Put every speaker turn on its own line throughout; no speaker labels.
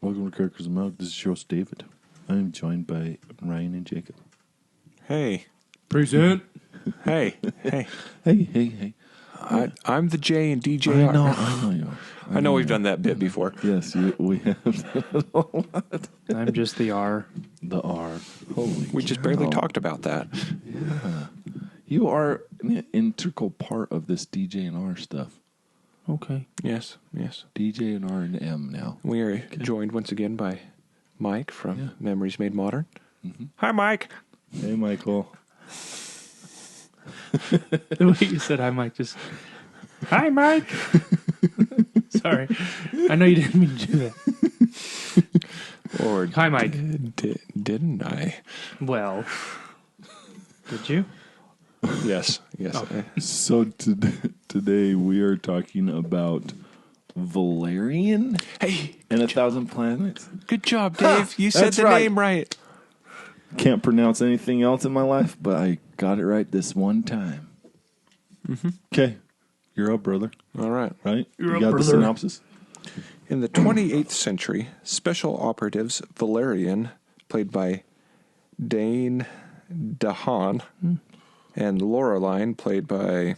Welcome to Crackers and Milk. This is your host, David. I am joined by Ryan and Jacob.
Hey.
Present.
Hey.
Hey.
I'm the J in DJR.
I know.
I know we've done that bit before.
Yes, we have a lot.
I'm just the R.
The R. Holy
We just
cow.
barely talked about that.
Yeah. You are an integral part of this DJ and R stuff.
Okay.
Yes.
DJ and R and M now.
We are joined once again by Mike from Memories Made Modern.
Mm-hmm.
Hi, Mike.
Hey, Michael.
The way you said hi, Mike, just... Hi, Mike! Sorry. I know you didn't mean to do that.
Or
Hi, Mike.
Didn't I?
Well, did you?
Yes.
Okay.
So today we are talking about Valerian
Hey,
and 1,000 Planets.
good job, Dave. You said
that's
the
right.
name right.
Can't pronounce anything else in my life, but I got it right this one time. Okay. You're up, brother.
All right.
Right?
You're
you
up,
got
brother.
the synopsis?
In the 28th century, special operatives Valerian, played by Dane DeHaan, and Laureline, played by,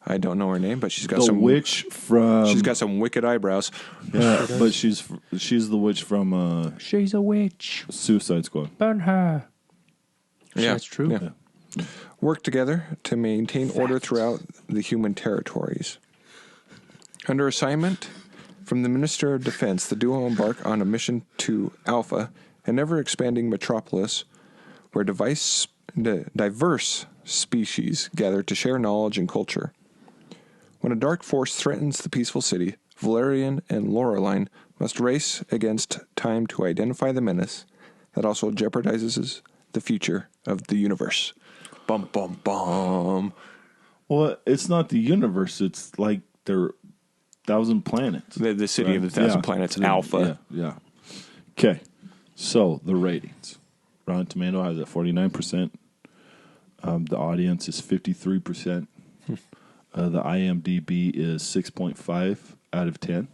I don't know her name, but she's got
The witch from...
She's got some wicked eyebrows.
Yeah, but she's the witch from
She's a witch.
Suicide Squad.
Burn her.
Yeah,
That's true.
Yeah. Work together to maintain order throughout the human territories. Under assignment from the Minister of Defense, the duo embark on a mission to Alpha, an ever-expanding metropolis where diverse species gather to share knowledge and culture. When a dark force threatens the peaceful city, Valerian and Laureline must race against time to identify the menace that also jeopardizes the future of the universe. Bum, bum, bum.
Well, it's not the universe. It's like their 1,000 planets.
The city of the 1,000 planets, Alpha.
Yeah. Okay. So, the ratings. Rotten Tomato has it 49%. The audience is 53%. The IMDb is 6.5 out of 10.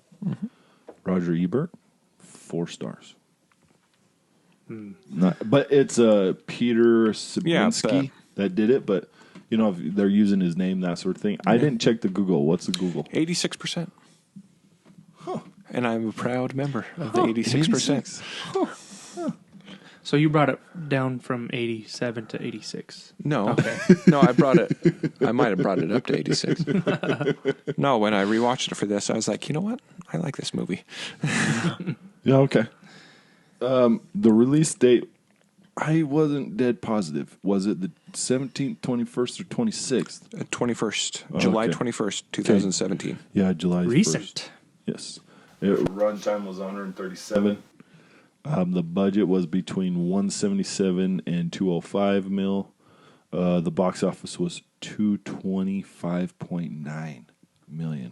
Roger Ebert, 4 stars. But it's Peter Sabinski that did it, but you know, if they're using his name, that sort of thing. I didn't check the Google. What's the Google?
86%.
Huh.
And I'm a proud member of the 86%.
So you brought it down from 87 to 86.
No.
Okay.
No, I might have brought it up to 86. No, when I rewatched it for this, I was like, you know what? I like this movie.
Yeah, okay. The release date, I wasn't dead positive. Was it the 17th, 21st, or 26th?
21st. July 21st, 2017.
Yeah, July 1st.
Recent.
Yes. Runtime was 137. The budget was between 177 and 205 mil. The box office was 225.9 million.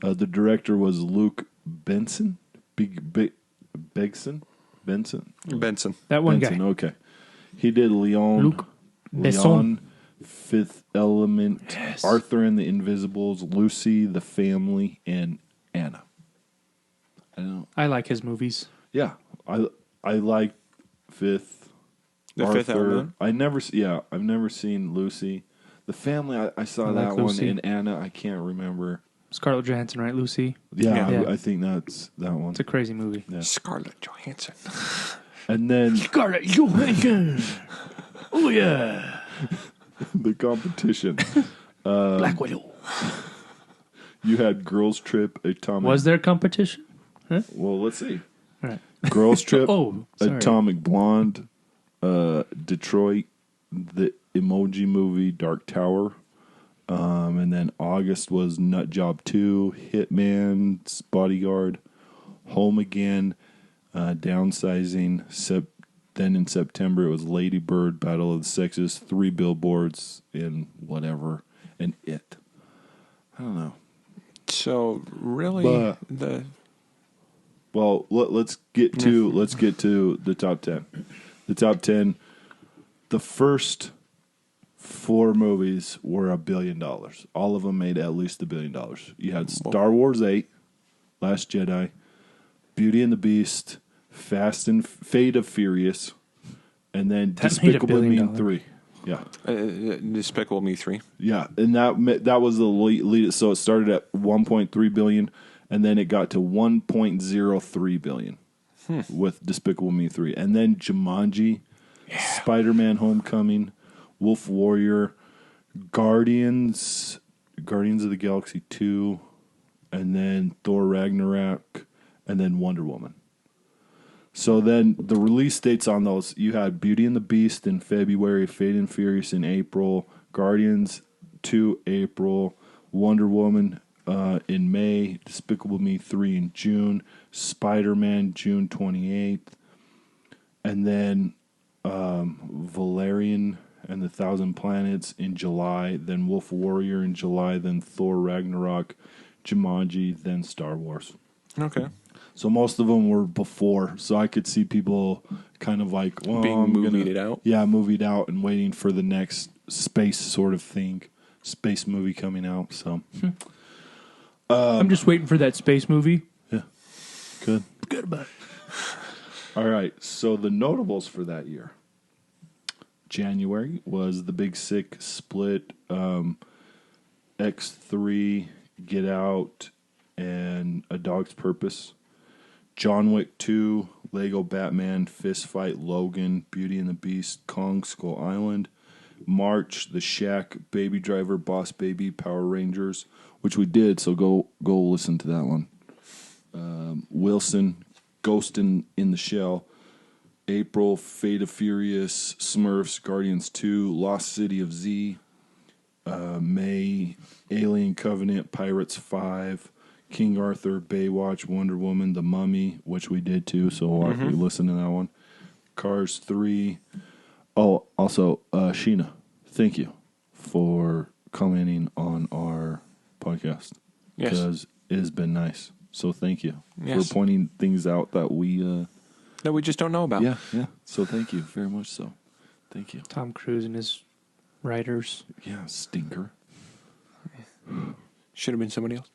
The director was Luke Benson. Benson.
That one
Benson,
guy.
okay. He did
Luc Besson.
Fifth Element, Arthur and the Invisibles, Lucy, The Family, and Anna.
I like his movies.
Yeah, I like Fifth.
The
Arthur.
Fifth Element?
I've never seen Lucy. The Family, I saw
I like
that one,
Lucy.
and Anna, I can't remember.
Scarlett Johansson, right, Lucy?
Yeah.
Yeah.
I think that's that one.
It's a crazy movie.
Yeah.
Scarlett Johansson.
And then
Scarlett Johansson. Oh, yeah.
the competition.
Black Widow.
You had Girls Trip, Atomic.
Was there competition?
Well, let's see.
All right.
Girls Trip,
Oh, sorry.
Atomic Blonde, Detroit, the Emoji Movie, Dark Tower, and then August was Nut Job 2, Hitman's Bodyguard, Home Again, Downsizing. Then in September it was Lady Bird, Battle of the Sexes, 3 Billboards, and whatever, and It. I don't know.
So, really,
But- Well, let's get to the top 10. The top 10. The first 4 movies were $1 billion. All of them made at least $1 billion. You had Star Wars 8, Last Jedi, Beauty and the Beast, Fast and Fate of Furious, and then
That made $1
Despicable Me
billion.
3. Yeah.
Despicable Me 3.
Yeah, and that was the lead. So it started at 1.3 billion, and then it got to 1.03 billion with Despicable Me 3, and then Jumanji, Spider-Man: Homecoming, Wolf Warrior, Guardians of the Galaxy 2, and then Thor Ragnarok, and then Wonder Woman. So then the release dates on those, you had Beauty and the Beast in February, Fate and Furious in April, Guardians 2 April, Wonder Woman in May, Despicable Me 3 in June, Spider-Man June 28th, and then Valerian and the Thousand Planets in July, then Wolf Warrior in July, then Thor Ragnarok, Jumanji, then Star Wars.
Okay.
So most of them were before, so I could see people kind of like, well,
Being movied out?
Yeah, movied out and waiting for the next space sort of thing, space movie coming out. So
I'm just waiting for that space movie.
yeah, good.
Good about it.
All right, so the notables for that year. January was The Big Sick, Split, X3, Get Out, and A Dog's Purpose. John Wick 2, Lego Batman, Fist Fight, Logan, Beauty and the Beast, Kong Skull Island. March, The Shack, Baby Driver, Boss Baby, Power Rangers, which we did, so go listen to that one. Wilson, Ghost in the Shell. April, Fate of Furious, Smurfs, Guardians 2, Lost City of Z. May, Alien Covenant, Pirates 5, King Arthur, Baywatch, Wonder Woman, The Mummy, which we did too, so we listened to that one. Cars 3. Oh, also, Sheena, thank you for commenting on our podcast.
Yes.
Because it has been nice. So thank you
Yes.
for pointing things out that we...
that we just don't know about.
Yeah. So thank you very much so. Thank you.
Tom Cruise and his writers.
Yeah, stinker.
Should have been somebody else.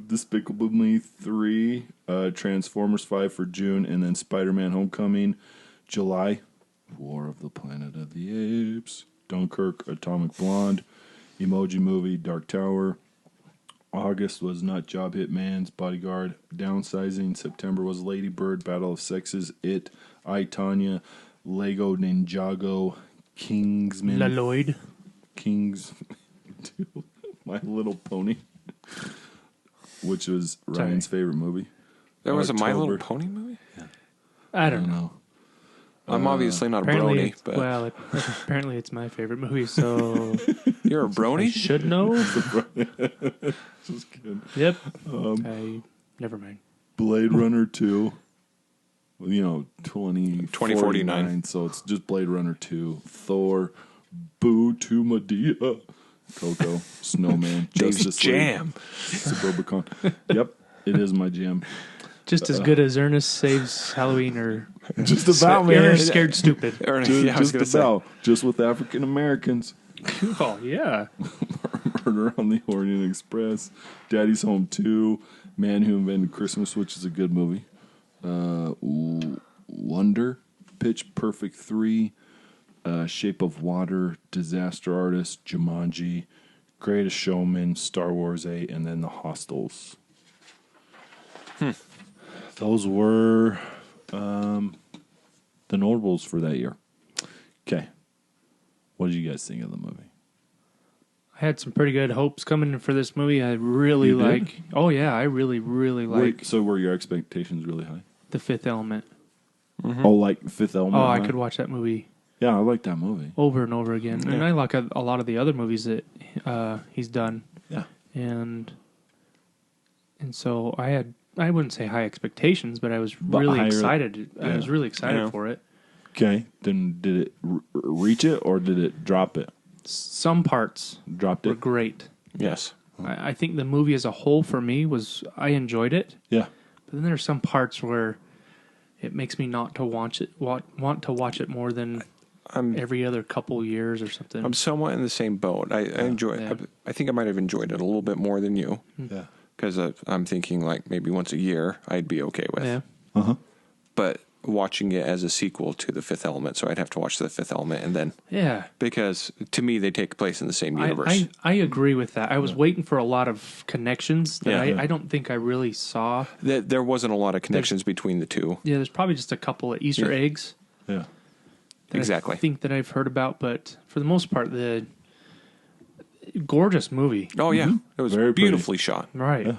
Despicable Me 3, Transformers 5 for June, and then Spider-Man Homecoming, July, War of the Planet of the Apes, Dunkirk, Atomic Blonde, Emoji Movie, Dark Tower. August was Nut Job, Hitman's Bodyguard, Downsizing. September was Lady Bird, Battle of Sexes, It, I, Tonya, Lego Ninjago, Kingsman.
Lloyd.
My Little Pony, which was Ryan's favorite movie.
There was a My Little
October.
Pony movie?
I don't know.
I'm obviously not a
Apparently,
brony, but
apparently it's my favorite movie, so
you're a
I
brony?
should know.
Just kidding.
Yep. Never mind.
Blade Runner 2. 2049. So it's just Blade Runner 2. Thor. Boo to Medea. Coco. Snowman.
Dave's
Justice League,
jam.
Suburbicon. Yep. It is my jam.
Just as good as Ernest Saves Halloween or
Just about, man.
Ernest Scared Stupid.
Just about. Just with African Americans.
Oh, yeah.
Murder on the Orient Express. Daddy's Home 2. Man Who Invented Christmas, which is a good movie. Wonder. Pitch Perfect 3. Shape of Water. Disaster Artist. Jumanji. Greatest Showman. Star Wars 8. And then The Hostels. Those were the notables for that year. Okay. What did you guys think of the movie?
I had some pretty good hopes coming in for this movie. I really
You did?
like... Oh, yeah. I really, really like
So were your expectations really high?
The Fifth Element.
Oh, like Fifth Element?
Oh, I
high?
could watch that movie
Yeah, I like that movie.
over and over again.
Yeah.
And I like a lot of the other movies that he's done.
Yeah.
And so I wouldn't say high expectations, but I was
But
really
higher-
excited. I
yeah.
was really excited
Yeah.
for it.
Okay. Then did it reach it or did it drop it?
Some parts
Dropped
were
it?
great.
Yes.
I think the movie as a whole for me I enjoyed it.
Yeah.
But then there's some parts where it makes me not to watch it. Want to watch it more than every other couple years or something.
I'm somewhat in the same boat. I enjoy it.
Yeah.
I think I might have enjoyed it a little bit more than you.
Yeah.
Because I'm thinking like maybe once a year I'd be okay with.
Yeah.
Uh-huh.
But watching it as a sequel to The Fifth Element, so I'd have to watch The Fifth Element and then...
Yeah.
Because to me, they take place in the same universe.
I agree with that. I was waiting for a lot of connections that
Yeah.
I don't think I really saw.
There wasn't a lot of connections between the two.
Yeah, there's probably just a couple of Easter eggs.
Yeah.
That
Exactly.
I think that I've heard about, but for the most part, the gorgeous movie.
Oh, yeah. It was
Very
beautifully shot.
Right.
Yeah.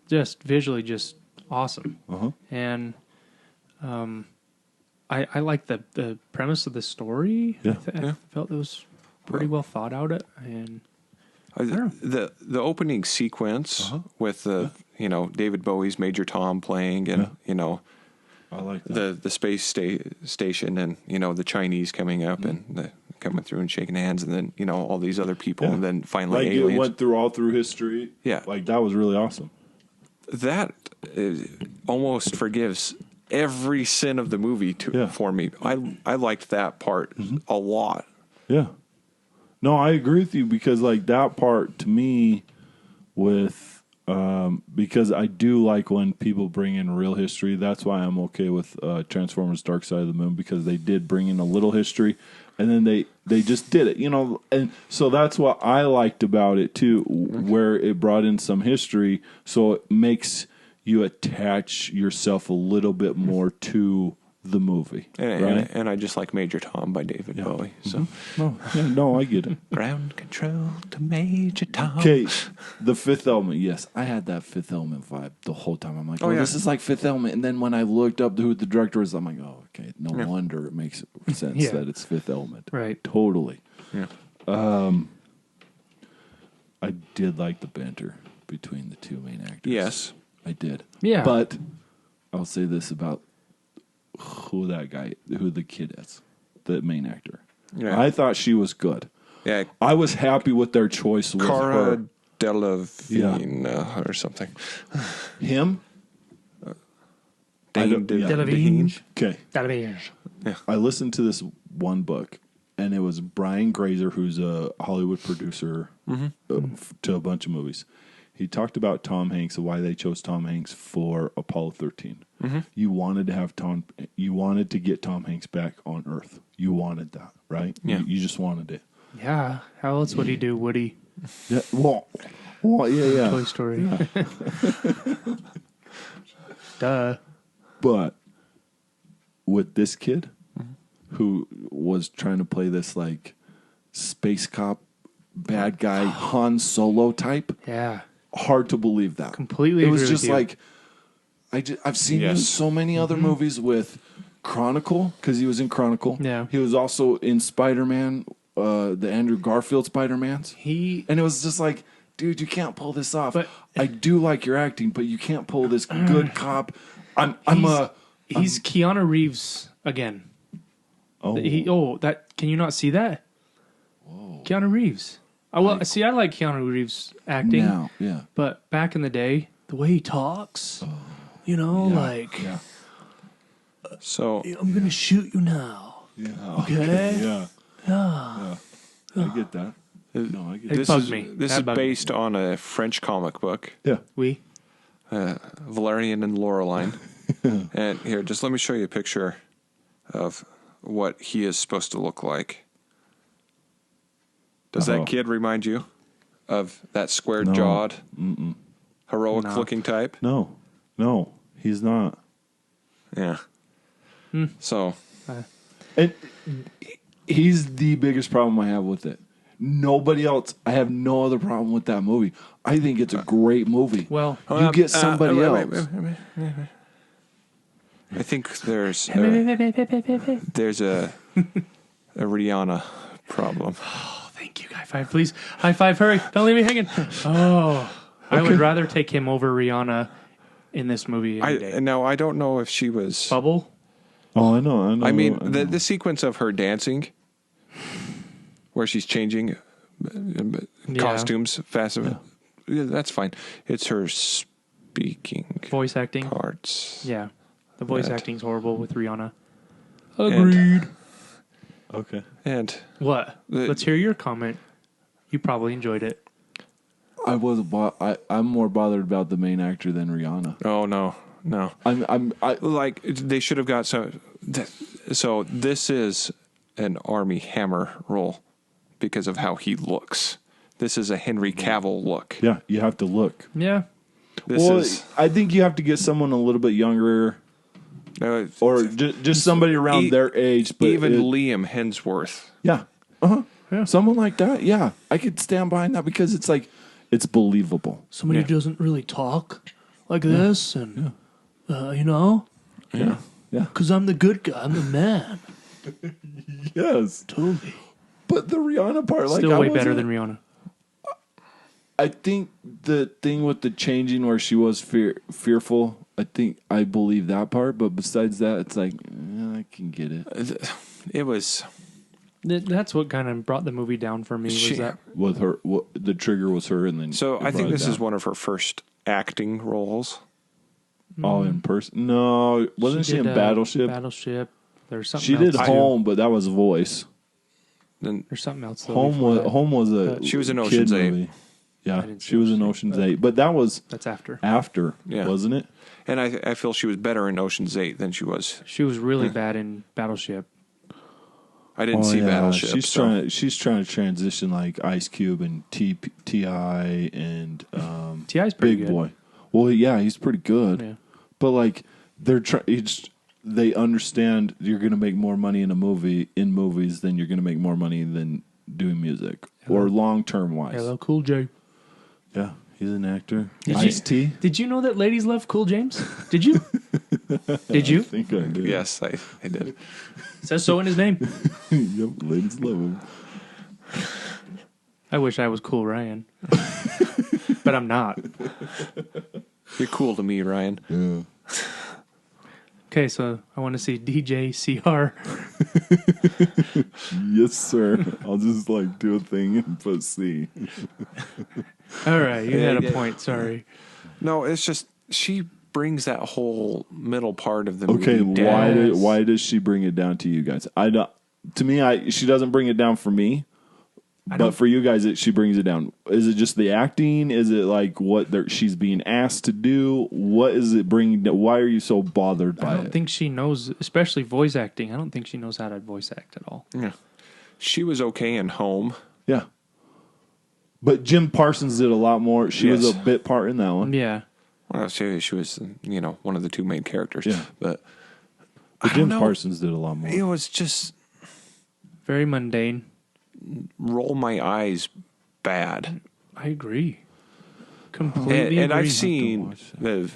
Just visually just awesome.
Uh-huh.
And I like the premise of the story.
Yeah.
I felt it was pretty well thought out. And
The opening sequence with David Bowie's Major Tom playing and
I like that.
the space station and the Chinese coming up and coming through and shaking hands and then all these other people and then finally
Like
aliens.
it went through all through history.
Yeah.
Like that was really awesome.
That almost forgives every sin of the movie for me. I liked that part a lot.
Yeah. No, I agree with you because like that part to me with because I do like when people bring in real history. That's why I'm okay with Transformers Dark Side of the Moon because they did bring in a little history and then they just did it, and so that's what I liked about it too, where it brought in some history so it makes you attach yourself a little bit more to the movie, right?
And I just like Major Tom by David Bowie. So
No, I get it.
ground control to Major Tom.
Okay, The Fifth Element. Yes, I had that Fifth Element vibe the whole time. I'm like, this is like Fifth Element. And then when I looked up who the director is, I'm like, oh, okay, no wonder it makes sense that it's Fifth Element.
Right.
Totally.
Yeah.
I did like the banter between the two main actors.
Yes.
I did.
Yeah.
But I'll say this about who the kid is, the main actor.
Yeah.
I thought she was good.
Yeah.
I was happy with their choice with
Cara
her.
Delevingne or something.
Him?
Delevingne.
Okay.
Delevingne.
I listened to this one book, and it was Brian Grazer, who's a Hollywood producer to a bunch of movies. He talked about Tom Hanks and why they chose Tom Hanks for Apollo 13. You wanted to have you wanted to get Tom Hanks back on Earth. You wanted that, right?
Yeah.
You just wanted it.
Yeah. How else would he do Woody?
Yeah. Well, yeah.
Toy Story. Duh.
But with this kid who was trying to play this like space cop bad guy Han Solo type,
Yeah.
hard to believe that.
Completely
It was
agree
just
with you.
like I've seen him in so many other movies with Chronicle because he was in Chronicle.
Yeah.
He was also in Spider-Man, the Andrew Garfield Spider-Mans.
And
it was just like, dude, you can't pull this off.
But-
I do like your acting, but you can't pull this good cop.
he's Keanu Reeves again.
Oh,
Can you not see that? Whoa. Keanu Reeves. I like Keanu Reeves acting.
now, yeah.
But back in the day, the way he talks,
Yeah.
So
I'm going to shoot you now.
Yeah.
Okay?
Yeah. I get that. No, I get
It
that.
bugged me.
This
That
is
bugged me.
based on a French comic book,
Yeah.
Valerian and Laureline. And here, just let me show you a picture of what he is supposed to look like. Does that kid remind you of that square-jawed, heroic-looking type?
No, he's not.
Yeah. So,
And he's the biggest problem I have with it. Nobody else. I have no other problem with that movie. I think it's a great movie.
Well,
you get somebody else.
I think there's a Rihanna problem.
oh, thank you. High five, please. High five, hurry. Don't leave me hanging. Oh, I would rather take him over Rihanna in this movie any day.
Now, I don't know if she was...
Bubble?
Oh, I know.
I mean, the sequence of her dancing, where she's changing costumes fast. Yeah, that's fine. It's her speaking
Voice acting?
parts.
Yeah. The voice acting's horrible with Rihanna.
Agreed.
Okay.
And
What? Let's hear your comment. You probably enjoyed it.
I wasn't. I'm more bothered about the main actor than Rihanna.
oh no.
I
Like they should have got some. So this is an Army Hammer role because of how he looks. This is a Henry Cavill look.
Yeah, you have to look.
Yeah.
I think you have to get someone a little bit younger, or just somebody around their age. But
even Liam Hemsworth.
yeah,
Yeah.
someone like that. Yeah, I could stand behind that because it's like it's believable.
Somebody who doesn't really talk like this, and you know,
Yeah,
because I'm the good guy. I'm the man.
yes,
Totally.
but the Rihanna part, like,
Still
I
way better
wasn't-
than Rihanna.
I think the thing with the changing where she was fearful, I believe that part. But besides that, it's like I can get it.
It was.
That's what kind of brought the movie down for me. Was that
With her, the trigger was her, and then
So
it
I think
brought it
this is
down.
one of her first acting roles.
all in person. No, wasn't she in
did,
Battleship?
Battleship. There's something.
She did
else too.
Home, but that was voice.
Then
There's something else. Though,
Home
before
was
that.
Home was a
She was in
kid
Ocean's 8.
movie. Yeah,
didn't see
she was in
Ocean's
Ocean's
8,
8, but that was
That's after.
after,
Yeah.
wasn't it?
and I feel she was better in Ocean's 8 than she was.
She was really bad in Battleship.
I didn't see Battleship.
She's
so.
trying to transition like Ice Cube and T.I. and
T.I.'s pretty
Big
good.
Boy. Well, yeah, he's pretty good.
Yeah.
But like they're they understand you're going to make more money in movies than you're going to make more money than doing music or long-term wise.
Hello, Cool J.
Yeah, he's an actor.
Did you-
Ice-T?
Did you know that ladies love Cool James? Did you? Did you?
I think I did.
Yes, I did.
It says so in his name.
Yep, ladies love him.
I wish I was Cool Ryan, but I'm not.
You're cool to me, Ryan.
Yeah.
Okay, so I want to see DJ CR.
Yes, sir. I'll just like do a thing and put C.
All right, you had a
Yeah.
point. Sorry.
No, it's just she brings that whole middle part of the
Okay,
movie down.
why does she bring it down to you guys? I don't. To me, she doesn't bring it down for me, but for you guys, she brings it down. Is it just the acting? Is it like what she's being asked to do? What is it bringing? Why are you so bothered by
I don't
it?
think she knows, especially voice acting. I don't think she knows how to voice act at all.
Yeah. She was okay in Home.
Yeah, but Jim Parsons did a lot more. She was
Yes.
a bit part in that one.
Yeah.
Well, she was, one of the two main characters.
Yeah.
But
But
I
Jim
don't know.
Parsons did a lot more.
It was just
Very mundane.
roll my eyes bad.
I agree. Completely
And
agree.
I've seen
watch that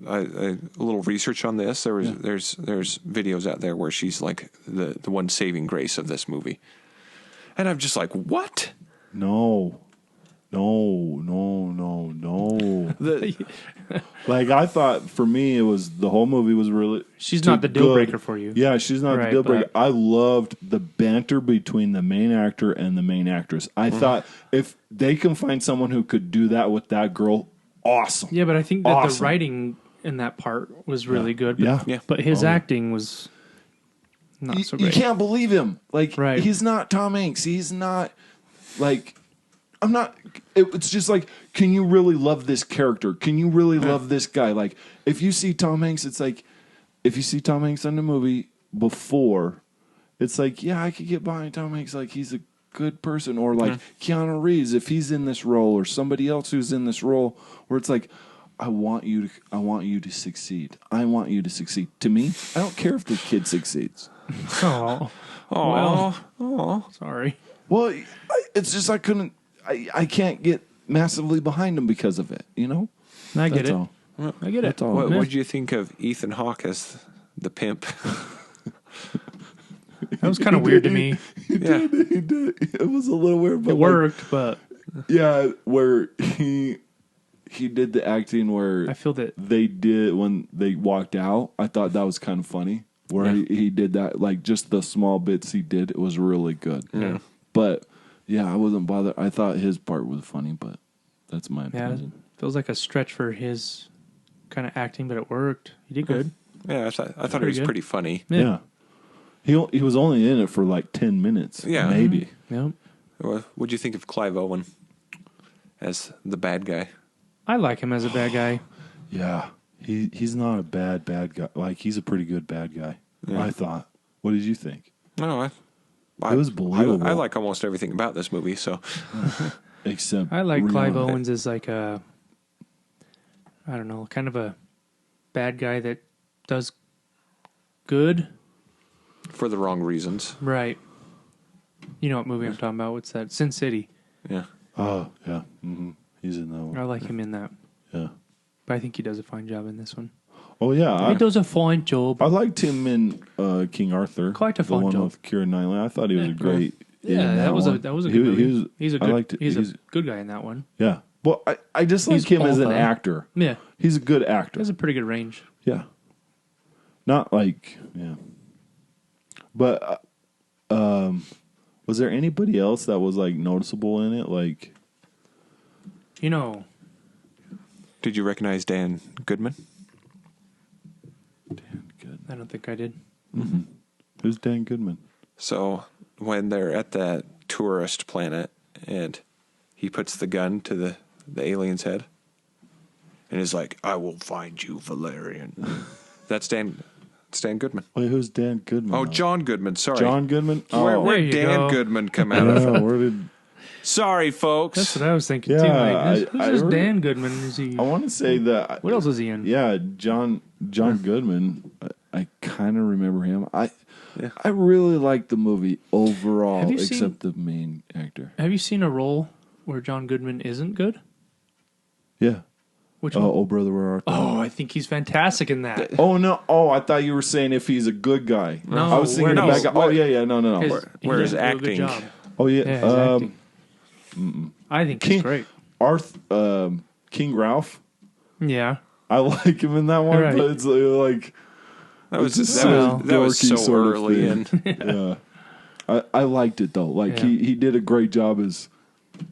a little research on this. There's videos out there where she's like the one saving grace of this movie, and I'm just like, what?
No.
The,
Like I thought, for me, it was the whole movie was really.
She's
too
not the deal
good.
breaker for you.
Yeah, she's not
Right,
the deal breaker.
but-
I loved the banter between the main actor and the main actress. I thought if they can find someone who could do that with that girl, awesome.
Yeah, but I think that the
Awesome.
writing in that part was really good. But,
Yeah.
Yeah.
But his
Oh, yeah.
acting was not so
You
great.
can't believe him. Like
Right.
he's not Tom Hanks. He's not like. I'm not. It's just like, can you really love this character? Can you really love this guy? Like, if you see Tom Hanks, it's like, if you see Tom Hanks in the movie before, it's like, yeah, I could get behind Tom Hanks. Like, he's a good person. Or like Keanu Reeves, if he's in this role, or somebody else who's in this role, where it's like, I want you to succeed. I want you to succeed. To me, I don't care if the kid succeeds.
Oh,
oh,
sorry.
Well, it's just I can't get massively behind him because of it. You know,
I get
That's
it.
all.
I get
That's
it.
all.
what
Yeah.
did you think of Ethan Hawke as the pimp?
That was kind of weird to me.
Yeah,
He did. It was a little weird, but
It worked, but
yeah, where he did the acting where
I feel that
they did when they walked out. I thought that was kind of funny. Where
Yeah.
he did that, like just the small bits he did, it was really good.
Yeah.
But yeah, I wasn't bothered. I thought his part was funny, but that's my
yeah,
opinion.
feels like a stretch for his kind of acting, but it worked. He did good.
yeah. I thought it
Pretty
was
good.
pretty funny.
Yeah. He was only in it for like 10 minutes.
Yeah.
Maybe.
Yep.
What'd you think of Clive Owen as the bad guy?
I like him as a bad guy.
Yeah. He's not a bad guy. Like, he's a pretty good bad guy, I thought. What did you think?
No,
It was believable.
I like almost everything about this movie, so.
Except
I like
Rihanna.
Clive Owens as like a, I don't know, kind of a bad guy that does good.
For the wrong reasons.
Right. You know what movie I'm talking about? What's that? Sin City.
Yeah.
Oh, yeah. Mm-hmm. He's in that one.
I like him in that.
Yeah.
But I think he does a fine job in this one.
Oh, yeah.
He does a fine job.
I liked him in King Arthur.
Quite a
the
fun
one
job.
with Keira Knightley. I thought he was a great.
Yeah, that was a good movie. He's a good guy in that one.
Yeah. Well, I just like
He's
him as an
awful.
actor.
Yeah.
He's a good
He
actor.
has a pretty good range.
Yeah. Not like, yeah. But was there anybody else that was like noticeable in it? Like,
You know,
Did you recognize Dan Goodman?
Dan Goodman.
I don't think I did.
Who's Dan Goodman?
So when they're at that tourist planet and he puts the gun to the alien's head and is like, I will find you, Valerian. That's Dan Goodman.
Wait, who's Dan Goodman?
Oh, John Goodman. Sorry.
John Goodman?
Where
Oh,
did
There you
Dan
go.
Goodman come out of?
yeah, where did...
Sorry, folks.
That's what I was thinking
Yeah,
too. Like, who's
I
this
heard-
Dan Goodman? Is he?
I want to say that...
What else is he in?
Yeah, John Goodman. I kind of remember him. I
Yeah.
I really liked the movie overall,
Have you
except the main actor.
Have you seen a role where John Goodman isn't good?
Yeah.
Which one?
Oh, brother, where art thou?
Oh, I think he's fantastic in that.
Oh no! Oh, I thought you were saying if he's a good guy.
No,
I was thinking
where
the
he's-
bad guy. Oh yeah, no.
He
where
does
is
do a good
acting?
job.
Oh yeah,
Yeah, his acting. I think he's
King-
great.
King Ralph.
Yeah.
I like him in that one,
Right.
but it's like
That was
it's just
that was
dorky
so
sort of
early in.
thing. Yeah, I liked it though. Like
Yeah.
he did a great job as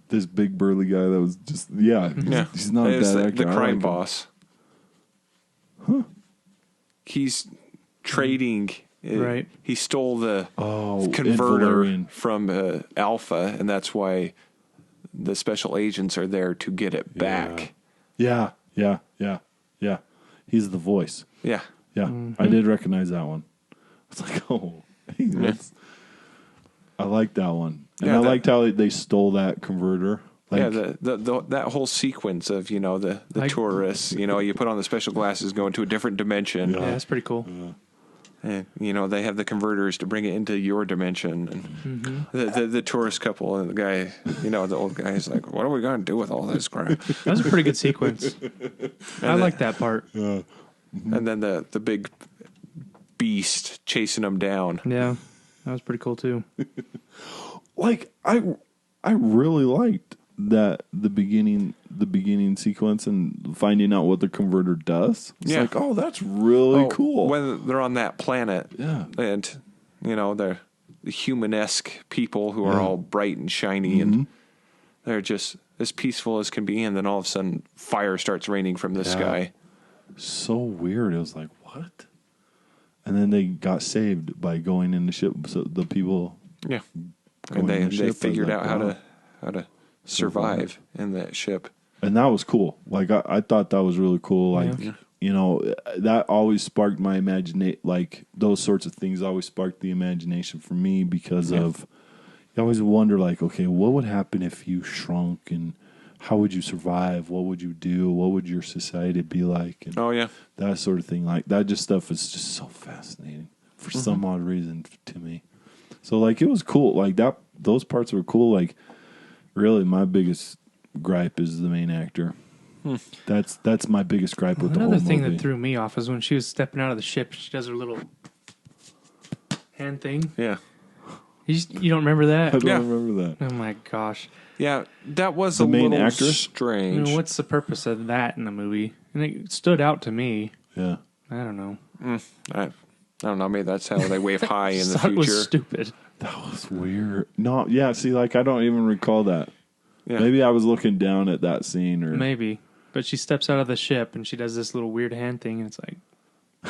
this big burly guy that was just he's not a
It's
bad actor.
the
I
crime
like him.
boss. Huh. He's trading.
Right.
He stole the
Oh,
converter
Valerian.
from Alpha, and that's why the special agents are there to get it back.
Yeah. He's the voice.
Yeah.
Yeah, I did recognize that one. It's like, oh, hey, I like that one, and
Yeah,
I
that-
liked how they stole that converter. Like,
Yeah, the that whole sequence of the
Like-
tourists, you put on the special glasses, go into a different dimension,
Yeah, that's pretty cool.
and they have the converters to bring it into your dimension, and the tourist couple and the guy, the old guy is like, what are we gonna do with all this crap?
That was a pretty good sequence. I like that part.
And then the big beast chasing them down.
Yeah. That was pretty cool too.
like I really liked that the beginning sequence and finding out what the converter does. It's
Yeah.
like, oh, that's really cool.
When they're on that planet,
Yeah.
and they're the human-esque people who are all bright and shiny, and they're just as peaceful as can be, and then all of a sudden fire starts raining from the sky.
So weird. It was like, what? And then they got saved by going in the ship. So the people,
Yeah,
Going
and
in the
they
ship, I was
figured
like,
out how to survive in that ship.
and that was cool. Like I thought that was really cool. Like that always sparked my imagination. Like those sorts of things always sparked the imagination for me because of. You always wonder, like, okay, what would happen if you shrunk, and how would you survive? What would you do? What would your society be like? And
Oh yeah,
that sort of thing. Like that just stuff is just so fascinating for some odd reason to me. So like it was cool. Like those parts were cool. Like really my biggest gripe is the main actor. That's my biggest gripe with the whole
Another thing
movie.
that threw me off is when she was stepping out of the ship, she does her little hand thing.
yeah,
You don't remember
I
that?
don't
Yeah.
remember that.
Oh my gosh.
yeah. That was
The
a
main
little
actress?
strange.
What's the purpose of that in the movie? And it stood out to me.
Yeah.
I don't know.
I don't know. Maybe that's how they wave high in the
Thought it was
future.
stupid.
That was weird. No, yeah, see, like I don't even recall that.
Yeah.
Maybe I was looking down at that scene or
Maybe. But she steps out of the ship and she does this little weird hand thing, and it's like,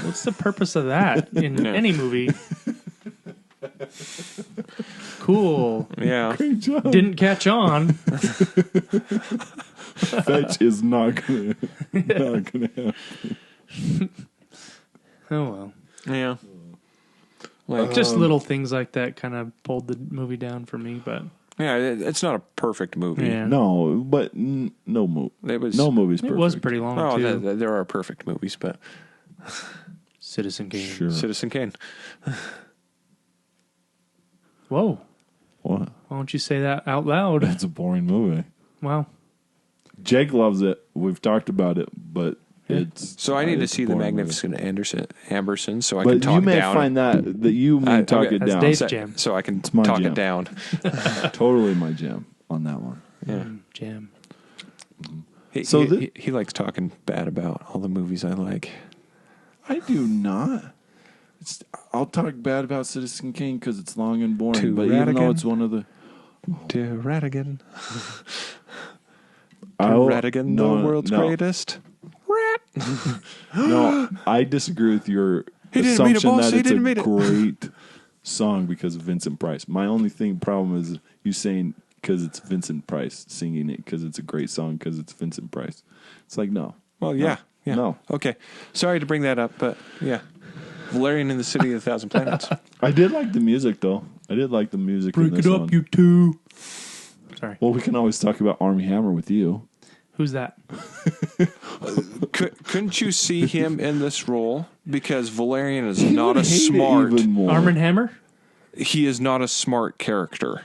what's the purpose of that in
Yeah.
any movie? Cool.
Yeah.
Great job.
Didn't catch on.
Fetch is not gonna happen.
Oh well.
Yeah. Like,
Just little things like that kind of pulled the movie down for me, but
yeah, it's not a perfect movie.
yeah.
No, but no
It was,
no movie's
It
perfect.
was pretty long
Oh,
too.
there are perfect movies, but
Citizen Kane.
Sure.
Citizen Kane.
Whoa.
What?
Why don't you say that out loud?
It's a boring movie.
Wow.
Jake loves it. We've talked about it, but it's
So I need to
it's a
see the
boring
Magnificent Amberson so I
movie.
can
But
talk
you may
down.
find that you may talk
okay.
it
That's
down.
Dave's
so,
jam.
so I can
my
talk
jam.
it down.
Totally my jam on that one.
Yeah.
Jam.
So
He likes talking bad about all the movies I like.
I do not. I'll talk bad about Citizen Kane because it's long and boring.
To
but even though
Radigan.
it's one of the
To Radigan.
I'll-
Radigan,
no,
the world's
no.
greatest. Rat.
No, I disagree with your
He didn't mean it,
assumption
boss.
that
He
it's a
didn't mean it.
great song because of Vincent Price. My only problem is you saying because it's Vincent Price singing it because it's a great song because it's Vincent Price. It's like no.
Well, yeah. Yeah.
No.
Okay. Sorry to bring that up, but yeah. Valerian in the City of a Thousand Planets.
I did like the music though. I did like the music. in
Break
this
it up,
one.
you two. Sorry.
Well, we can always talk about Army Hammer with you.
Who's that?
Couldn't you see him in this role? Because Valerian is
He
not
would
a
hate it
smart.
even more.
Arm and Hammer?
He is not a smart character.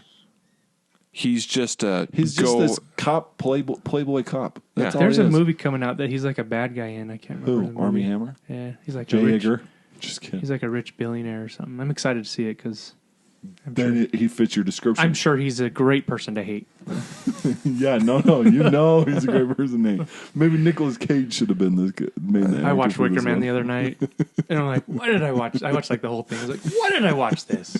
He's just a.
He's just this cop, playboy cop. That's
Yeah.
all
There's
he
a
is.
movie coming out that he's like a bad guy in. I can't remember.
Who?
the
Army
movie.
Hammer?
Yeah, he's like
Jay
a rich.
Yeager? Just kidding.
He's like a rich billionaire or something. I'm excited to see it because
Then he fits your description.
I'm sure he's a great person to hate.
Yeah, no, you know he's a great person. Name. Maybe Nicolas Cage should have been this main actor
I watched
for
Wicker
this
Man
one.
the other night, and I'm like, "Why did I watch?" I watched like the whole thing. I was like, "Why did I watch this?"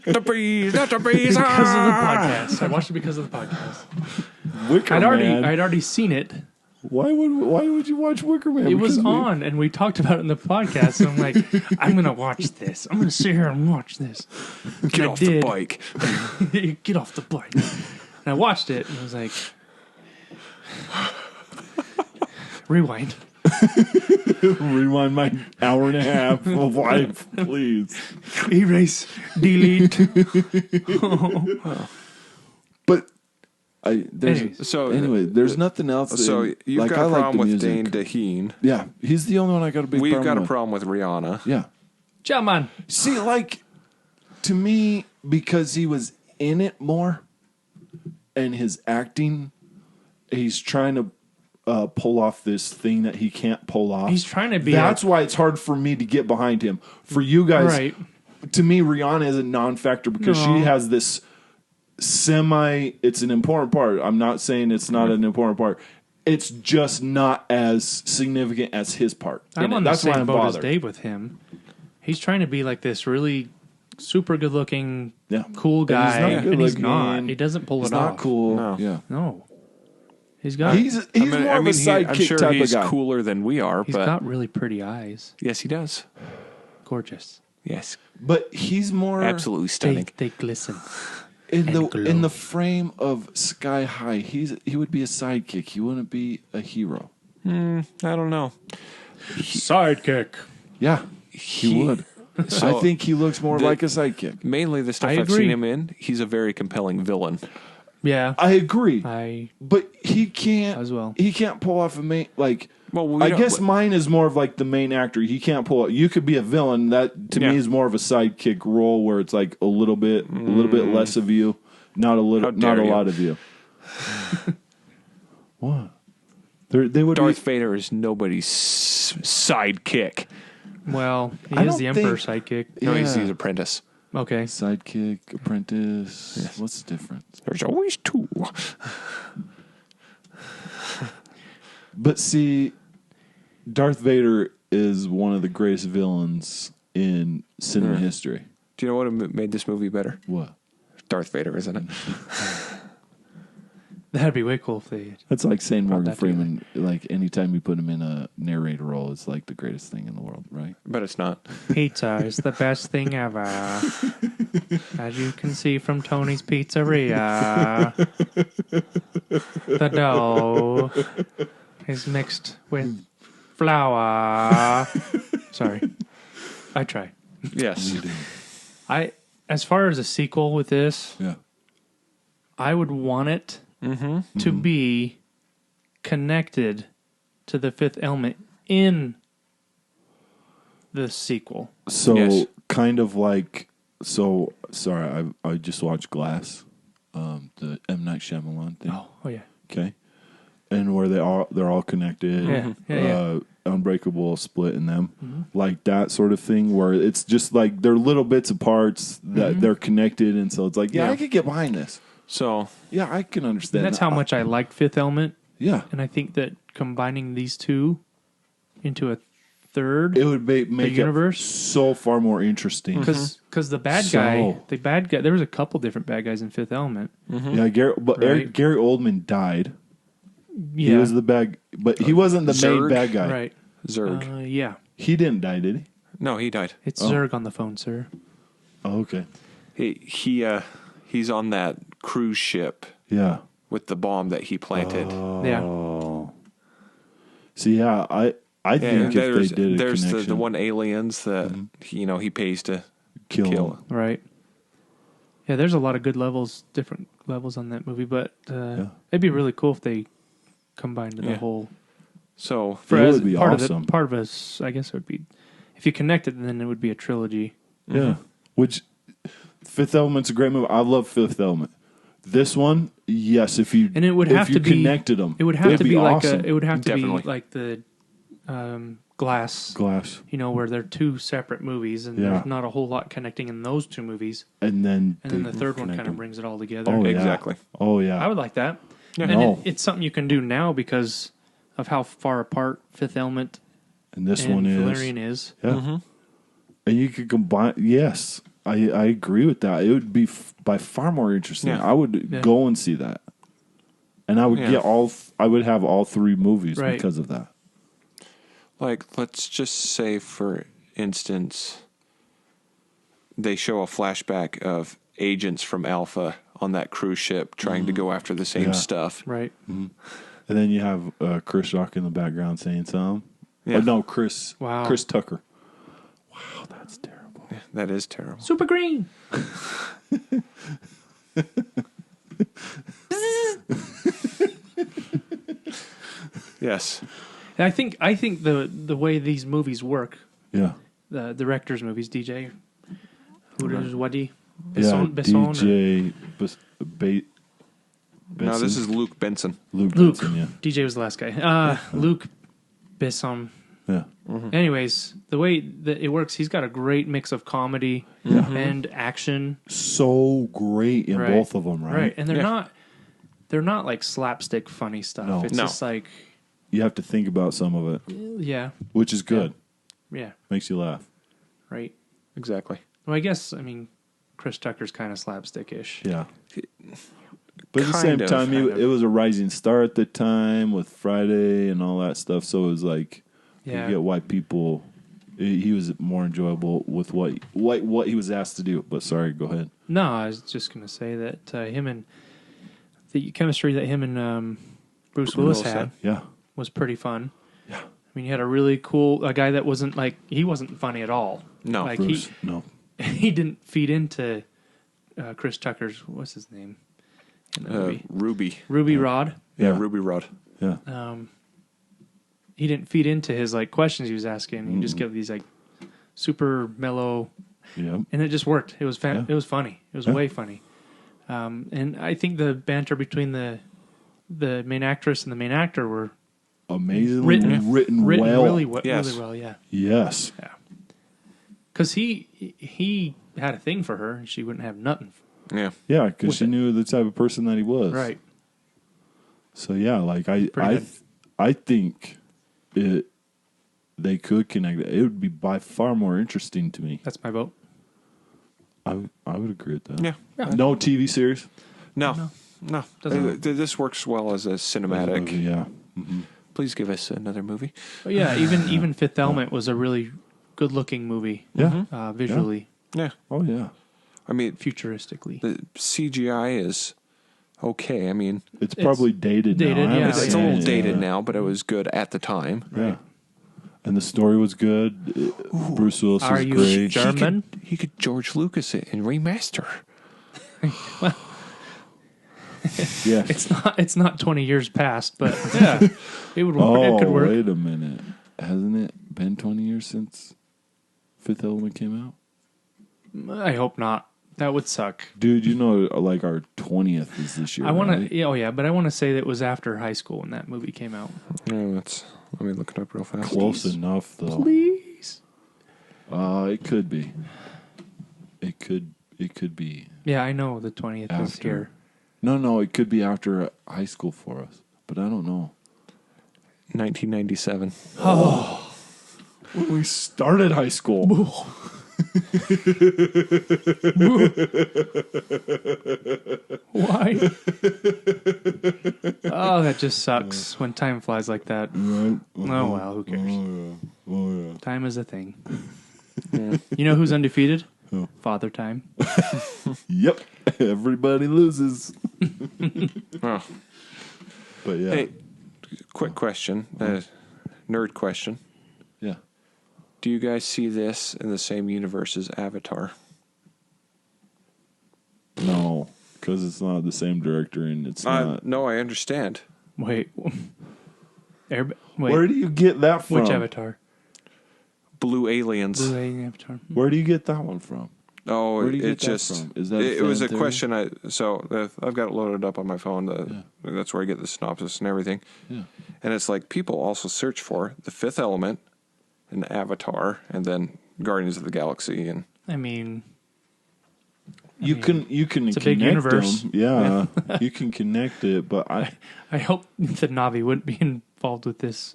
The breeze, not the breeze.
Because of the podcast. I watched it because of the podcast.
Wicker
I'd
Man.
already seen it.
Why would you watch Wicker Man?
It was
Because
on, and we talked about it in the podcast. So I'm like, I'm gonna watch this. I'm gonna sit here and watch this.
Get
I
off the
did.
bike.
Get off the bike. And I watched it, and I was like, rewind.
Rewind my hour and a half of life, please.
Erase. Delete.
But there's
Anyways.
there's nothing else.
So you've
like,
got
I
a
like
problem
the
with
music.
Dane DeHaan.
Yeah, he's the only one I got a big
We've
problem
got a
with.
problem with Rihanna.
Yeah.
Jaman.
See, like, to me, because he was in it more and his acting, he's trying to pull off this thing that he can't pull off.
He's trying to be.
That's why it's hard for me to get behind him. For you guys,
right.
to me, Rihanna is a non-factor because
No.
she has this it's an important part. I'm not saying it's not an important part. It's just not as significant as his part.
I'm
in it.
on
That's
the
why
same
I'm
boat as
bothered.
Dave with him. He's trying to be like this really super good-looking,
Yeah.
cool
And he's
guy,
not
and he's
good-looking.
not. He doesn't pull
He's
it
not
off.
cool.
No.
Yeah.
No, he's got.
He's more of a sidekick
I'm sure
type
he's
of guy.
cooler than we are,
he's
but
got really pretty eyes.
yes, he does.
Gorgeous.
Yes,
But he's more
absolutely
They,
stunning.
they glisten.
in
and glow.
the frame of Sky High. He would be a sidekick. He wouldn't be a hero.
I don't know.
Sidekick.
Yeah, he would.
So
I think he looks more like a sidekick.
mainly the stuff
I
I've
agree.
seen him in, he's a very compelling villain.
Yeah,
I agree,
I
but he can't
As well.
He can't pull off a main like.
Well, we
I
don't-
guess mine is more of like the main actor. He can't pull it. You could be a villain. That to
Yeah.
me is more of a sidekick role where it's like a little bit less of you, not a little,
How
not
dare
a
you.
lot of you. What? They would
Darth
be.
Vader is nobody's sidekick.
well, he
I
is
don't
the Emperor sidekick.
No,
Yeah.
he's his apprentice.
Okay,
Sidekick, apprentice. What's the difference?
There's always two.
But see, Darth Vader is one of the greatest villains in cinema history.
Do you know what made this movie better?
What?
Darth Vader, isn't it?
That'd be way cool if they.
That's like saying
Brought
Morgan
that
Freeman. Like anytime you put him in a narrator role, it's like the greatest thing in the world, right?
But it's not.
Pizza is the best thing ever. As you can see from Tony's Pizzeria, the dough is mixed with flour. Sorry, I try.
Yes.
As far as a sequel with this,
Yeah.
I would want it to be connected to the Fifth Element in the sequel.
So
Yes.
kind of like sorry, I just watched Glass, the M. Night Shyamalan thing.
Oh yeah.
Okay. And where they're all connected.
Yeah, yeah.
Unbreakable split in them. Like that sort of thing where it's just like they're little bits of parts that they're connected, and so it's like, yeah,
Yeah.
I could get behind this.
So,
Yeah, I can understand.
That's how much I liked Fifth Element,
Yeah.
and I think that combining these two into a third,
It would make
universe?
it so far more interesting.
because the bad
So-
guy, there was a couple different bad guys in Fifth Element.
Yeah, Gary Oldman died.
Yeah,
He was the bad, but he wasn't the main
Zurg?
bad guy.
right.
Zurg.
Yeah,
He didn't die, did he?
No, he died.
it's Zurg on the phone, sir.
Oh, okay.
He's on that cruise ship
Yeah.
with the bomb that he planted.
Yeah,
Oh. See, yeah, I think if they did a
there's
connection,
the one aliens that he pays to
kill
kill.
him.
right. Yeah, there's a lot of good different levels on that movie, but it'd be really cool if they combined the
Yeah.
whole.
So
It would be
part
awesome.
part of us, I guess it would be, if you connect it, then it would be a trilogy.
Yeah. Which Fifth Element's a great movie. I love Fifth Element. This one, yes, if you
And it would have
if you
to be
connected them,
It would have to be like
awesome.
it would have to
Definitely.
be like the Glass,
Glass,
where they're two separate movies and
Yeah.
there's not a whole lot connecting in those two movies,
and then
and then
they
the third one
connect
kind of
them.
brings it all together.
Oh yeah,
Exactly.
Oh yeah.
I would like that.
Yeah.
And
No.
it's something you can do now because of how far apart Fifth Element
and this
and
one is
Valerian is.
Yeah. And you could combine. Yes, I agree with that. It would be by far more interesting.
Yeah.
I would
Yeah.
go and see that, and I would
Yeah.
get all. I would have all three movies
Right.
because of that.
Like, let's just say, for instance, they show a flashback of agents from Alpha on that cruise ship trying to go after the same
Yeah.
stuff.
Right.
And then you have Chris Rock in the background saying something.
Yeah.
Oh, no, Chris Tucker. Wow, that's terrible.
That is terrible.
Super Green.
Yes.
And I think the way these movies work,
Yeah.
the director's movies, DJ, who does Wadi?
Yeah,
Besson,
DJ
No, this is Luke Benson.
Luke
Luke.
Benson, yeah.
DJ was the last guy. Luke Besson.
Yeah.
Anyways, the way that it works, he's got a great mix of comedy and action.
So great in
Right.
both of them, right?
Right. And
Yeah.
they're not like slapstick funny stuff.
No.
It's
No.
just like,
You have to think about some of it,
yeah,
which is good.
yeah,
Makes you laugh.
right.
Exactly.
Well, I guess, Chris Tucker's kind of slapstickish.
Yeah. But at the same
Kind of,
time,
kind of.
it was a rising star at the time with Friday and all that stuff. So it was like,
Yeah.
you get why people. He was more enjoyable with what he was asked to do. But sorry, go ahead.
No, I was just going to say that him and the chemistry that him and Bruce Willis had
Yeah.
was pretty fun.
Yeah.
You had a really a guy that wasn't he wasn't funny at all.
No.
Like
Bruce, no.
he didn't feed into Chris Tucker's, what's his name in the movie?
Ruby
Rod.
Yeah,
Yeah.
Ruby Rod.
Yeah.
He didn't feed into his questions he was asking. He just gave these super mellow,
Yeah.
and it just worked. It was
Yeah.
It was funny. It was
Yeah.
way funny. And I think the banter between the main actress and the main actor were
Amazingly
written
well.
really
Yes.
well. Yeah,
Yes.
because he had a thing for her, and she wouldn't have nothing.
Yeah.
Yeah, because
With
she
it.
knew the type of person that he was.
Right.
So yeah,
Pretty good.
I think they could connect. It would be by far more interesting to me.
That's my vote.
I would agree with that.
Yeah.
No TV series.
No. No,
Doesn't-
this works well as a cinematic.
Movie, yeah. Mm-hmm.
Please give us another movie.
But yeah, even Fifth Element was a really good-looking movie.
Yeah.
Visually,
Yeah.
Oh, yeah.
I mean,
futuristically.
the CGI is okay. I mean,
It's probably dated now.
dated,
I haven't
yeah.
it's a
seen
little
it
dated
yet.
now, but it was good at the time.
Yeah. And the story was good. Bruce Willis
Are
was
you
great.
German?
He could George Lucas it and remaster.
Yeah.
It's not 20 years past, but yeah, it could work.
Wait a minute. Hasn't it been 20 years since Fifth Element came out?
I hope not. That would suck.
Dude, like our 20th is this year.
I want
right?
to, but I want to say that it was after high school when that movie came out.
Let me look it up real fast.
Close enough, though.
Please.
It could be. It could be.
Yeah, I know the 20th is
After.
here.
No, it could be after high school for us. But I don't know.
1997.
Oh,
When we started high school.
why? Oh, that just sucks when time flies like that.
Right?
Oh, well, who cares?
Oh, yeah.
Time is a thing. You know who's undefeated?
Who?
Father Time.
Yep. Everybody loses.
Oh.
But yeah.
Hey, quick question, nerd question.
Yeah.
Do you guys see this in the same universe as Avatar?
No, because it's not the same director and it's not.
No, I understand.
Wait. Wait.
Where do you get that from?
Which Avatar?
Blue Aliens.
Blue Alien Avatar.
Where do you get that one from?
Oh,
Where do you get
it
that
just
from? Is that
it
fan
was a
theory?
question. I've got it loaded up on my phone. That's where I get the synopsis and everything.
Yeah.
And it's like people also search for the Fifth Element, and Avatar, and then Guardians of the Galaxy, and
I mean,
You can
it's a
connect
big universe.
them. Yeah, you can connect it, but
I hope the Navi wouldn't be involved with this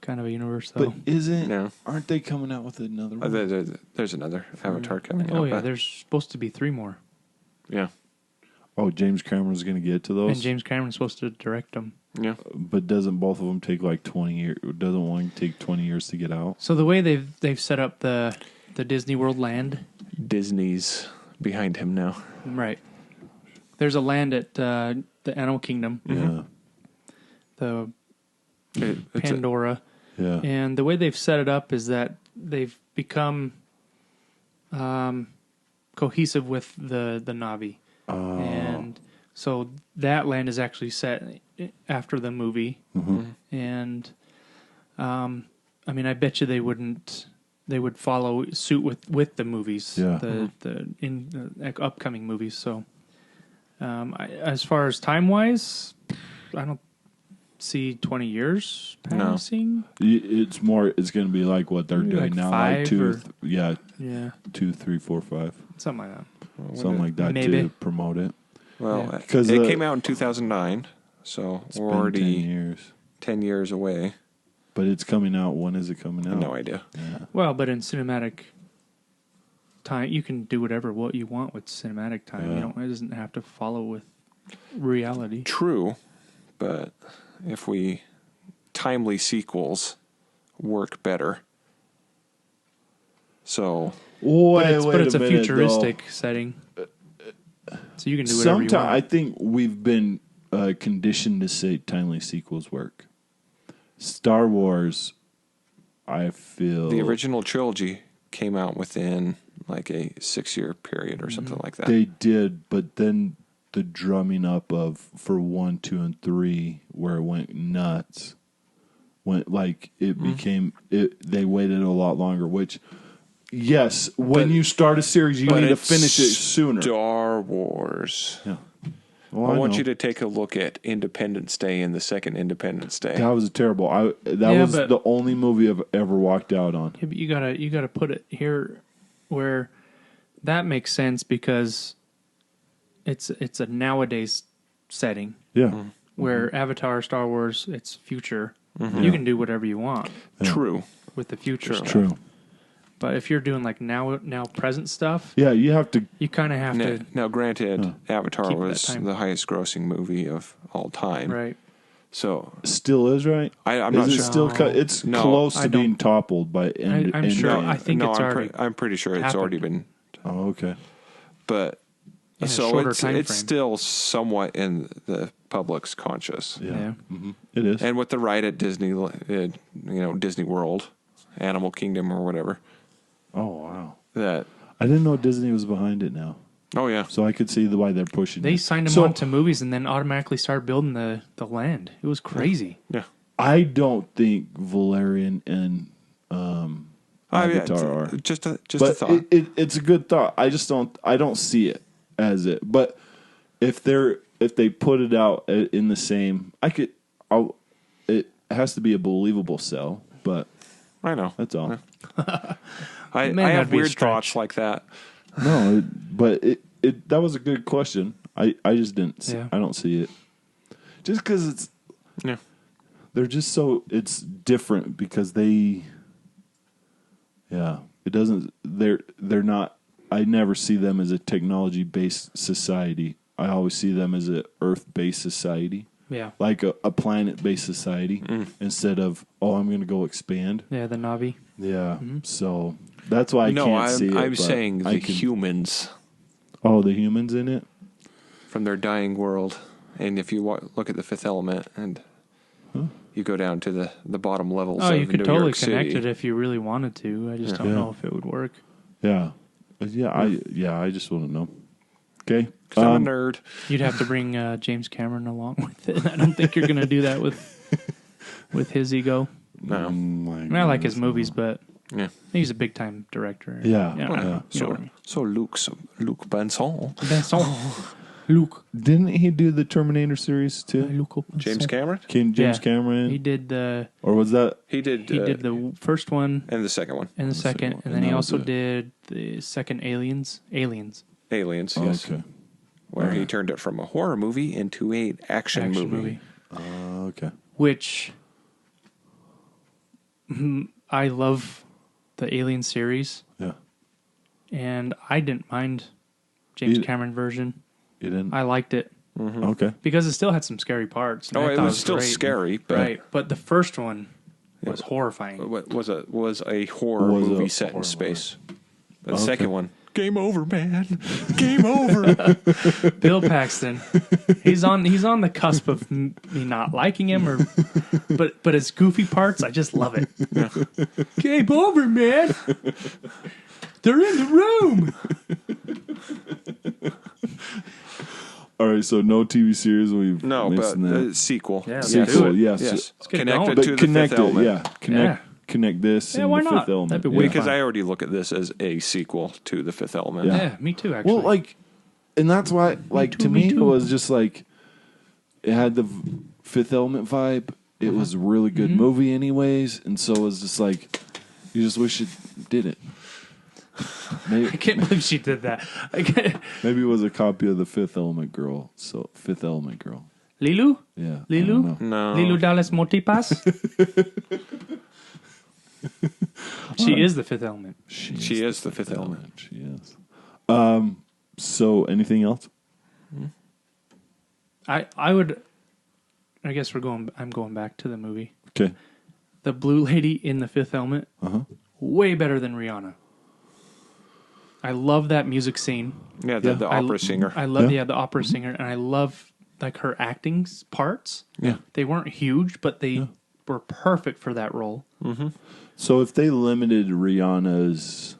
kind of a universe, though.
No.
Aren't they coming out with another one?
there's another Avatar coming out.
Oh yeah,
but-
there's supposed to be 3 more,
yeah,
Oh, James Cameron's going to get to those?
and James Cameron's supposed to direct them.
yeah.
But doesn't both of them take like 20 years? Doesn't one take 20 years to get out?
So the way they've set up the Disney World land,
Disney's behind him now.
right? There's a land at the Animal Kingdom,
Yeah.
the
It's
Pandora.
Yeah.
And the way they've set it up is that they've become cohesive with the Navi. And so that land is actually set after the movie. And I mean, I bet you they would follow suit with the movies,
Yeah.
the upcoming movies. So as far as time-wise, I don't see 20 years passing.
It's going to be like what they're
Maybe
doing
like
now.
5
Like 2,
or-
yeah,
Yeah,
2, 3, 4, 5.
something like that.
Something like that
Maybe.
to promote it.
Well,
Yeah.
'Cause,
it came out in 2009, so
It's
we're
been
already
10 years.
10 years away.
But it's coming out. When is it coming out?
No idea.
Yeah.
Well, but in cinematic time, you can do what you want with cinematic time.
Yeah.
It doesn't have to follow with reality.
True, but if we timely sequels work better. So
Wait,
But it's a
minute,
futuristic setting, so you can do whatever
Sometimes
you want.
I think we've been conditioned to say timely sequels work. Star Wars, I feel
the original trilogy came out within like a 6-year period or something like that.
they did, but then the drumming up of for 1, 2, and 3, where it went nuts, went like it became it. They waited a lot longer. Which, yes, when
But-
you start a series, you
but
need to
it's
finish it sooner.
Star Wars.
Yeah. Well,
I want
know.
you to take a look at Independence Day and the second Independence Day.
That was terrible. That
Yeah,
was
but-
the only movie I've ever walked out on.
Yeah, but you gotta put it here where that makes sense because it's a nowadays setting
Yeah.
where Avatar, Star Wars, it's future. You can do whatever you want
True.
with the future.
True.
But if you're doing like now present stuff,
Yeah, you have to.
you kind of have to.
Now, granted, Avatar
Keep that
was
time.
the highest grossing movie of all time.
Right.
So
Still is, right?
I'm
Is
not
it
sure.
still it's
No,
close
I
to
don't-
being toppled by
I'm sure.
Endgame.
I think
no,
it's already
I'm pretty sure it's
happened.
already been.
Oh, okay.
But
in a
so
shorter
it's
time
it's
frame.
still somewhat in the public's conscious.
Yeah. Mm-hmm. It is.
And with the ride at Disney, Disney World, Animal Kingdom or whatever,
Oh, wow.
that
I didn't know Disney was behind it now.
oh yeah,
So I could see why they're pushing
They
it.
signed him
So,
on to movies and then automatically started building the land. It was crazy.
yeah.
I don't think Valerian and Avatar are.
Just a
But
thought.
it's a good thought. I don't see it as it. But if they put it out in the same, it has to be a believable sell. But
I know.
that's all.
I
may
have
not be a
weird
stretch.
thoughts like that.
No, but that was a good question. I just didn't. See,
Yeah.
I don't see it. Just because it's
Yeah.
they're just so it's different because they. Yeah, it doesn't. They're not. I never see them as a technology based society. I always see them as a Earth based society,
Yeah.
like a planet based society, instead of I'm going to go expand.
Yeah, the Navi.
Yeah, so that's why I
No,
can't see it.
I'm
but
saying
I
the
can-
humans
Oh, the humans in it.
from their dying world. And if you look at the Fifth Element and you go down to the bottom levels
Oh,
of
you could
New
totally
York
connect
City.
it if you really wanted to. I just don't
Yeah.
know if it would work.
Yeah, I just want to know. Okay,
'Cause I'm a nerd.
You'd have to bring James Cameron along with it. I don't think you're going to do that with his ego.
No.
I mean, I like his movies, but
Yeah.
he's a big time director.
Yeah.
You know,
Yeah.
you know
So,
what I mean.
so Luc Besson.
Vincent. Luke.
Didn't he do the Terminator series too?
Luke.
James Cameron?
James
Yeah.
Cameron,
He did the
or was that?
He did
the first one
and the second one.
and the
second
second,
one.
and
And
then he
that was
also
it.
did the second Aliens.
Aliens,
Oh,
yes.
okay.
Where he turned it from a horror movie into a action movie.
Okay.
Which I love the Alien series,
Yeah.
and I didn't mind James
You-
Cameron version.
You didn't.
I liked it
Okay.
because it still had some scary parts. and
Oh,
I
it
thought
was still
great.
scary, but
right? But the first one was horrifying.
what was a horror
Was a
movie set
horror
in space. But the
Okay.
second one, game over, man. Game over.
Bill Paxton, he's on the cusp of me not liking him, but his goofy parts, I just love it. Game over, man. They're in the room.
All right. So no TV series. We've
No, but
missing that.
the sequel.
Yeah, let's
Sequel,
do it.
yes.
Yes.
Let's get
Connect
going.
it
But
to the
connect
Fifth
it.
Element.
Yeah. Connect this.
Yeah,
and
why
the
not?
Fifth Element.
That'd be
yeah.
way
Because
fun.
I already look at this as a sequel to the Fifth Element.
Yeah.
Yeah, me too. Actually,
Well, like, and that's why, like, to me, it
too.
was just like it had the Fifth Element vibe. It was a really good movie, anyways, and so it was just like you just wish it did it.
I can't believe she did that.
Maybe it was a copy of the Fifth Element girl. So Fifth Element girl.
Lilu,
Yeah. I
Lilu,
don't know.
No.
Lilu Dallas Motipas. She is the Fifth Element.
She is the Fifth Element.
She is. So anything else?
I would. I guess I'm going back to the movie.
Okay.
The blue lady in the Fifth Element, way better than Rihanna. I love that music scene.
Yeah, the opera singer.
I love
Yeah.
the opera singer, and I love like her acting parts.
Yeah.
They weren't huge, but they were perfect for that role.
So if they limited Rihanna's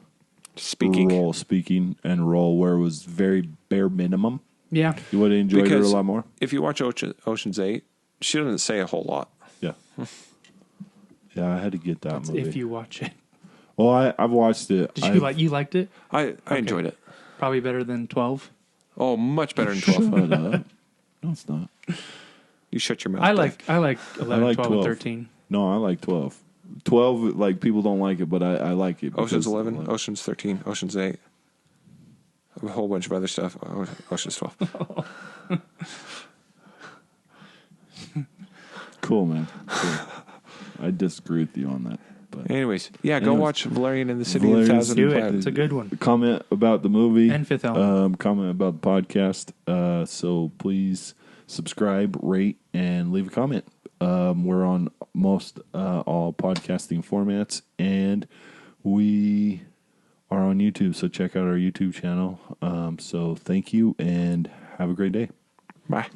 speaking and role where it was very bare minimum,
Yeah,
you would have enjoyed her a
Because
lot more.
if you watch Ocean's 8, she doesn't say a whole lot.
Yeah. Yeah, I had to get that movie.
if you watch it,
Well, I've watched it.
did you liked it?
I enjoyed it.
Probably better than 12.
Oh, much better than 12.
Shut up. No, it's not.
You shut your mouth.
I
Dave.
like 11,
like
12,
12.
and 13.
No, I like 12. 12, like, people don't like it, but I like it.
Ocean's
because-
11, Ocean's 13, Ocean's 8. A whole bunch of other stuff. Ocean's 12.
Cool, man. Cool. I disagree with you on that. But
Anyways, yeah, go watch Valerian in the City
Valerian's
of Thousand
Do it.
Planets.
It's a good one.
Comment about the movie.
And Fifth Element.
Comment about the podcast. So please subscribe, rate, and leave a comment. We're on most all podcasting formats, and we are on YouTube. So check out our YouTube channel. So thank you, and have a great day.
Bye.